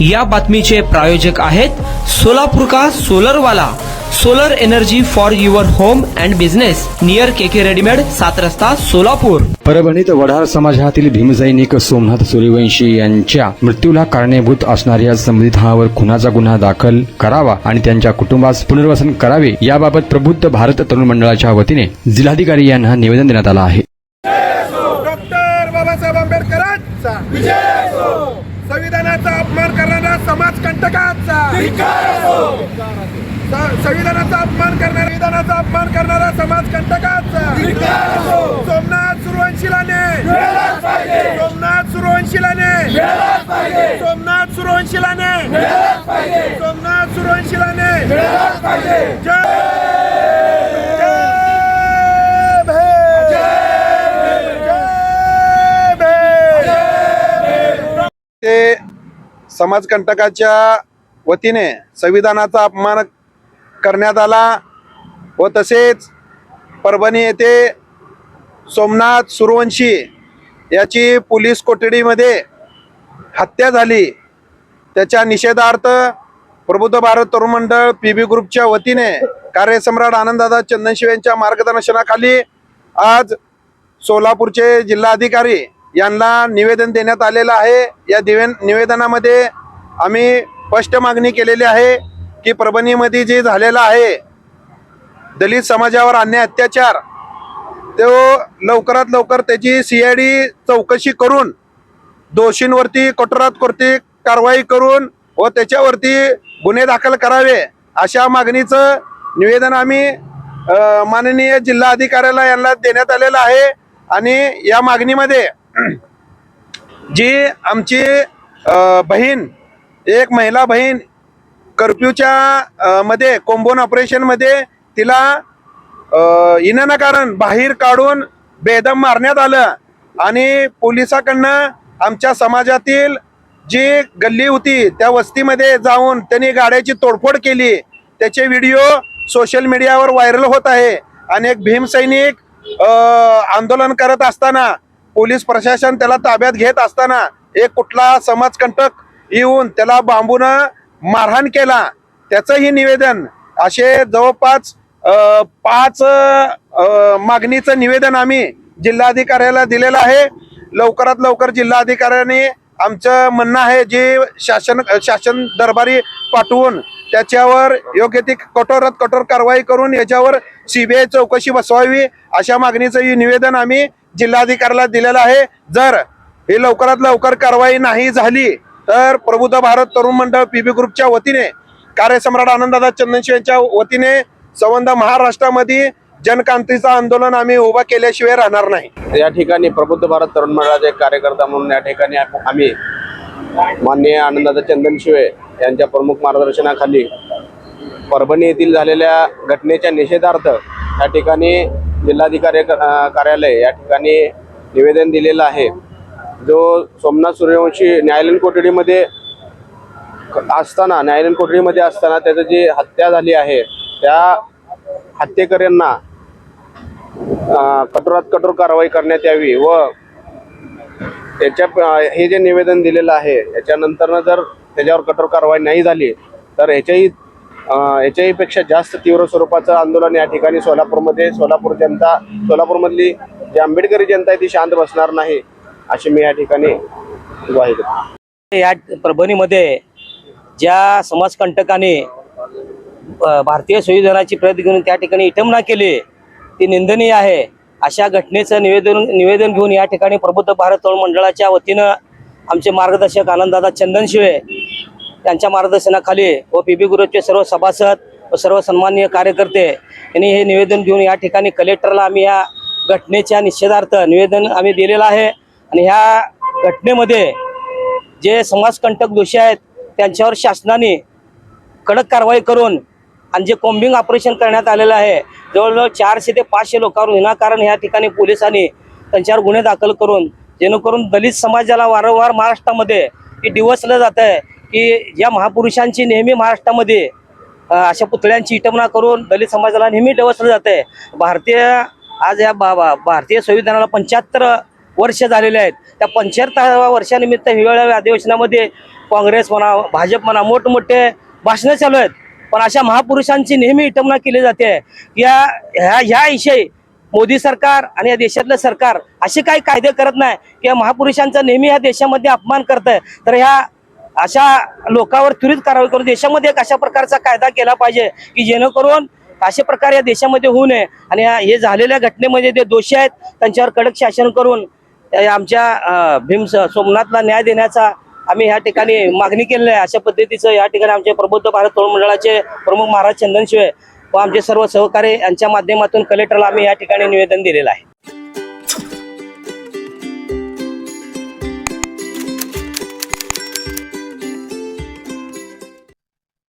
या बातमीचे प्रायोजक आहेत सोलापूर का सोलरवाला, solar energy for your home and business, near KK readymade, 7 रस्ता, सोलापूर. परभणीत वडार समाजातील भीमसैनिक सोमनाथ सूर्यवंशी यांच्या मृत्यूला कारणीभूत असणाऱ्या संबंधितांवर खुनाचा गुन्हा दाखल करावा आणि त्यांच्या कुटुंबास पुनर्वसन करावे याबाबत प्रबुद्ध भारत तरुण मंडळाच्या वतीने जिल्हाधिकारी यांना निवेदन देण्यात आलं आहे. डॉक्टर बाबासाहेब आंबेडकरांचा विजय असो. संविधानाचा अपमान करणारा समाजकंटकांचा धिक्कार असो. संविधानाचा अपमान करणारा समाजकंटकांचा धिक्कार असो. सोमनाथ सूर्यवंशीला न्याय मिळालाच पाहिजे. सोमनाथ सूर्यवंशीला न्याय मिळालाच पाहिजे. सोमनाथ सूर्यवंशीला न्याय मिळालाच पाहिजे. सोमनाथ सूर्यवंशीला न्याय मिळालाच पाहिजे. जय ते समाजकंटकाच्या वतीने संविधानाचा अपमान करण्यात आला व तसेच परभणी येथे सोमनाथ सूर्यवंशी याची पोलीस कोठडीमध्ये हत्या झाली. त्याच्या निषेधार्थ प्रबुद्ध भारत तरुण मंडळ पीबी ग्रुपच्या वतीने कार्यसम्राट आनंददादा चंदनशिवे यांच्या मार्गदर्शनाखाली आज सोलापूरचे जिल्हाधिकारी यांना निवेदन देण्यात आलेलं आहे. या निवेदनामध्ये आम्ही स्पष्ट मागणी केलेली आहे की परभणीमध्ये जे झालेलं आहे दलित समाजावर अन्याय अत्याचार, तो लवकरात लवकर त्याची CID चौकशी करून दोषींवरती कठोरात कठोर कारवाई करून व त्याच्यावरती गुन्हे दाखल करावे अशा मागणीचं निवेदन आम्ही माननीय जिल्हाधिकाऱ्याला यांना देण्यात आलेलं आहे. आणि या मागणीमध्ये जी आमची बहीण, एक महिला बहीण कर्फ्यूच्या मध्ये कोंबोन ऑपरेशन मध्ये तिला इनाकारण बाहेर काढून बेदम मारण्यात आलं आणि पोलिसांकडनं आमच्या समाजातील जी गल्ली होती त्या वस्तीमध्ये जाऊन त्यांनी गाड्याची तोडफोड केली. त्याचे व्हिडिओ सोशल मीडियावर व्हायरल होत आहे. आणि एक भीमसैनिक आंदोलन करत असताना पोलीस प्रशासन त्याला ताब्यात घेत असताना एक कुठला समाजकंटक येऊन त्याला बांबून मारहाण केला. त्याचंही निवेदन असे जवळपास 5 मागणीचं निवेदन आम्ही जिल्हाधिकाऱ्याला दिलेलं आहे. लवकरात लवकर जिल्हाधिकाऱ्यांनी आमचं म्हणणं आहे जे शासन दरबारी पाठवून त्याच्यावर योग्य ती कठोरात कठोर कारवाई करून याच्यावर CBI चौकशी बसवावी अशा मागणीचं निवेदन आम्ही जिल्हाधिकाऱ्याला दिलेलं आहे. जर ही लवकरात लवकर कारवाई नाही झाली तर प्रबुद्ध भारत तरुण मंडळ पीबी ग्रुपच्या वतीने कार्यसम्राट आनंददादा चंदनशिवे यांच्या वतीने संबंध महाराष्ट्रामध्ये जनक्रांतीचं आंदोलन आम्ही उभा केल्याशिवाय राहणार नाही. या ठिकाणी प्रबुद्ध भारत तरुण मंडळाचे कार्यकर्ता म्हणून या ठिकाणी आम्ही माननीय आनंददादा चंदनशिवे यांच्या प्रमुख मार्गदर्शनाखाली परभणी येथील झालेल्या घटनेच्या निषेधार्थ या ठिकाणी जिल्हाधिकारी कार्यालय या ठिकाणी निवेदन दिलेलं आहे. जो सोमनाथ सूर्यवंशी न्यायालयीन कोठडीमध्ये असताना त्याची जी हत्या झाली आहे त्या हत्येकऱ्यांना कठोरात कठोर कारवाई करण्यात यावी व हे जे निवेदन दिलेलं आहे याच्यानंतर जर त्याच्यावर कठोर कारवाई नाही झाली तर याच्याही पेक्षा जास्त तीव्र स्वरूपाचं आंदोलन या ठिकाणी सोलापूरमधली जी आंबेडकरी जनता आहे ती शांत बसणार नाही अशी मी या ठिकाणी ग्वाही देतो. या परभणीमध्ये ज्या समाजकंटकाने भारतीय संविधानाची प्रत घेऊन त्या ठिकाणी विटंबना केली ती निंदनीय आहे. अशा घटनेचं निवेदन घेऊन या ठिकाणी प्रबुद्ध भारत तरुण मंडळाच्या वतीनं आमचे मार्गदर्शक आनंददादा चंदनशिवे यांच्या मार्गदर्शनाखाली व पीबी ग्रुपचे सर्व सभासद व सर्व सन्माननीय कार्यकर्ते यांनी हे निवेदन घेऊन या ठिकाणी कलेक्टरला आम्ही या घटनेच्या निषेधार्थ निवेदन आम्ही दिलेलं आहे. आणि ह्या घटनेमध्ये जे समाजकंटक दोषी आहेत त्यांच्यावर शासनाने कडक कारवाई करून आणि जे कॉम्बिंग ऑपरेशन करण्यात आलेलं आहे जवळजवळ 400 ते 500 लोकांवर विनाकारण या ठिकाणी पोलिसांनी त्यांच्यावर गुन्हे दाखल करून जेणेकरून दलित समाजाला वारंवार महाराष्ट्रामध्ये डिवचलं जात आहे की ज्या महापुरुषांची नेहमी महाराष्ट्रामध्ये अशा पुतळ्यांची विटंबना करून दलित समाजाला नेहमी डिवचलं जात आहे. भारतीय संविधानाला 75 वर्ष झालेले आहेत. त्या 75व्या वर्षानिमित्त हिवाळ्या अधिवेशनामध्ये काँग्रेस म्हणा, भाजप म्हणा, मोठमोठे भाषणं चालू आहेत. पण अशा महापुरुषांची नेहमी विटंबना केली जाते. ह्या विषयी मोदी सरकार आणि या देशातलं सरकार असे काही कायदे करत नाही की या महापुरुषांचा नेहमी या देशामध्ये अपमान करत आहे. तर ह्या अशा लोकांवर त्वरित कारवाई करून देशामध्ये एक अशा प्रकारचा कायदा केला पाहिजे की जेणेकरून अशा प्रकारे या देशामध्ये होऊ नये. आणि हे झालेल्या घटनेमध्ये जे दोषी आहेत त्यांच्यावर कडक शासन करून आमच्या भीम सोमनाथला न्याय देण्याचा आम्ही ह्या ठिकाणी मागणी केलेली आहे. अशा पद्धतीचं या ठिकाणी आमचे प्रबुद्ध भारत तरुण मंडळाचे प्रमुख महाराज चंदन शिवे व आमचे सर्व सहकारी यांच्या माध्यमातून कलेक्टरला आम्ही या ठिकाणी निवेदन दिलेलं आहे.